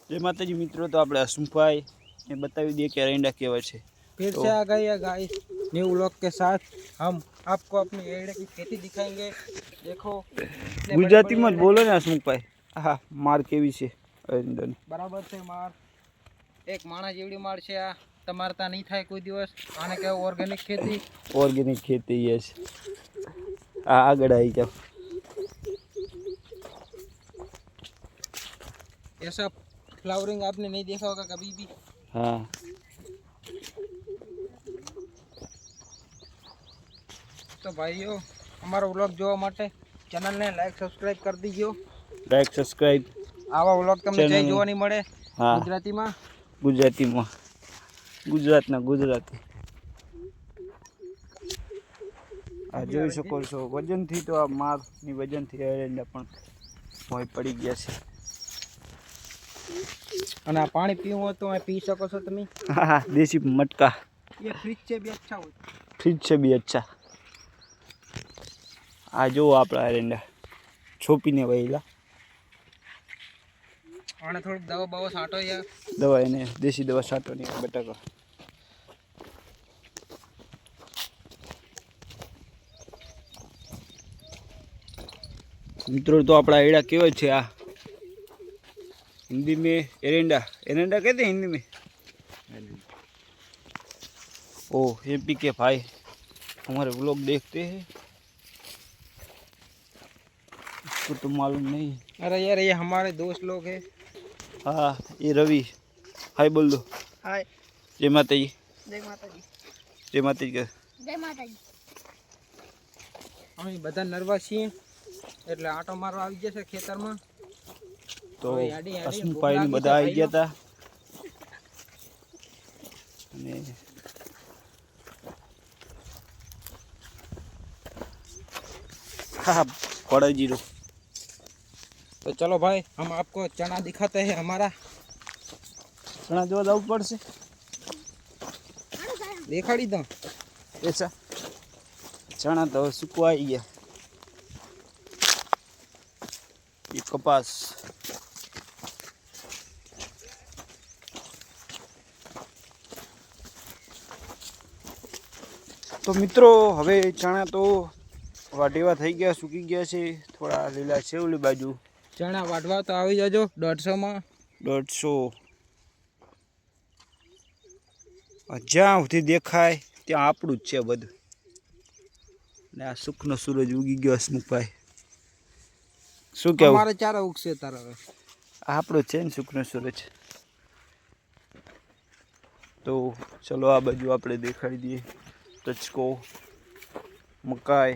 जय माता जी मित्रों, तो આપણે હસમુખભાઈ ने बतावी दिए कि एरंडा केवा छे। फिर से आ गए हैं गाइस न्यू व्लॉग के साथ। हम आपको अपनी एरंडे की खेती दिखाएंगे। देखो गुजराती में बोलो ने हसमुखभाई। हाँ, मार केवी छे एरंडा ने? बराबर से मार एक माणा जेवड़ी मार छे। आ તમારે તા નહીં થાય કોઈ દિવસ। આને કહેવાય ઓર્ગેનિક खेती। ऑर्गेनिक खेती यस। આગળ આવી જાઓ। ऐसा फ्लावरिंग आपने नहीं देखा होगा कभी भी। हाँ, तो भाइयों हमारा व्लॉग જોવા માટે ચેનલને લાઈક સબસ્ક્રાઇબ કરી દીજો। Like subscribe. આવા વ્લॉग તમને જઈ જોવા નહીં મળે हाँ, ગુજરાતીમાં। ગુજરાતીમાં ગુજરાતના ગુજરાતી આ જોઈ શકો છો। વજનથી તો આ મારની વજનથી એરંડા પણ ભોંય પડી ગયા છે। અને આ પાણી પીવું હોય તો પી શકો છો તમે। हाँ, देसी मटका। ये फ्रिज से भी अच्छा होता है। फ्रिज से भी अच्छा। आ जो आपड़ा एरंडा छोपीने वहीला आने थोड़ी दवा बवा छांटो यार। दवा इन्हें देसी दवा छांटो नहीं बटाका। मित्रों तो अपना एड़ा केवा छे। आ हिंदी में एरंडा एरंडा कहते हैं हिंदी में। ओ एमपी के भाई हमारे व्लॉग देखते हैं, इसको तो मालूम नहीं। अरे यार ये हमारे दोस्त लोग हैं। हाँ, ये रवि। हाय बोल दो। हाय। जय माता जी। जय माता जी। जय माता जी। जय माता जी। અમે બધા નર્વસ છીએ એટલે આટો મારવા આવી જશે ખેતરમાં। तो હસમુખભાઈ ને બધા આવી ગયા હતા અને હા પડા જીરો। तो चलो भाई हम आपको चना दिखाते हैं हमारा। चना जो जाऊ पड़શે देखाड़ी दो ऐसा चना तो सुकवा आई गया। ये कपास तो मित्रों हवे चना तो वाटेवा थई गया सूकी गया छे। थोड़ा लीला छे ओली बाजू। चना वाटवा तो આવી જાજો 150 માં। 150 જ્યાં સુધી દેખાય ત્યાં આપણું જ છે બધું। ને આ સુખનો સૂરજ ઉગી ગયો હસમુખભાઈ। શું કહેવું? અમારે ચારે ઉગશે તારે હવે। આપણો છે ને સુખનો સૂરજ। તો ચલો આ બાજુ આપણે દેખાડી દઈએ ટચકો મકાઈ।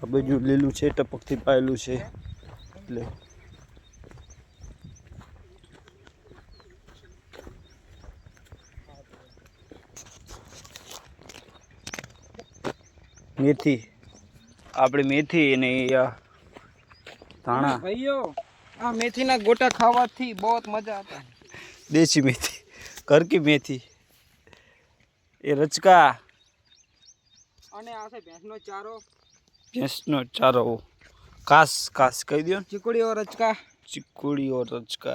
આ બાજુ લીલું છે, ટપકથી પાયેલું છે એટલે मेथी આપણે મેથી અને ધાણા। ભાઈઓ આ મેથીના ગોટા ખાવાથી बहुत મજા आता है। देसी मेथी घर की मेथी। ये रचका અને આ છે ભેંસનો ચારો। भैंसनो चारो कास कास कही दियो। ચીકુડી ઓર રચકા। चिकुड़ी और रचका।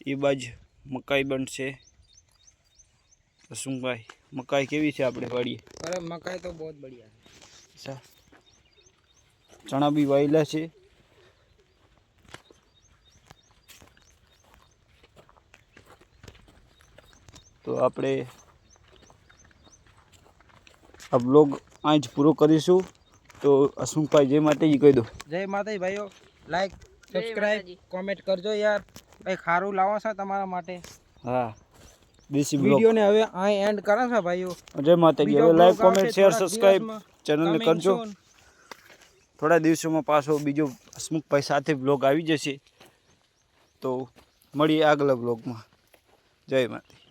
ये बाज मकाई बन से हसमुखभाई मकाई केवी छे आपणे वाड़ी? अरे मकाई तो बहुत बढ़िया है। अच्छा, चना भी वायला छे। तो आपणे अब लोग आज पूरो करीशू। तो हसमुखभाई जय माताजी कही दो। जय माता भाइयों लाइक सब्सक्राइब कमेंट करजो यार। भाई खारू लाવો છે તમારા માટે। हाँ, देसी वीडियो ने हवे आ एंड करा છે भाइयों। जय माता जी। હવે લાઈક કોમેન્ટ શેર સબસ્ક્રાઇબ ચેનલને કરજો। થોડા દિવસોમાં પાછો બીજો હસમુખભાઈ સાથે બ્લોગ આવી જશે। તો મળીએ આગલા બ્લોગમાં। જય માતા।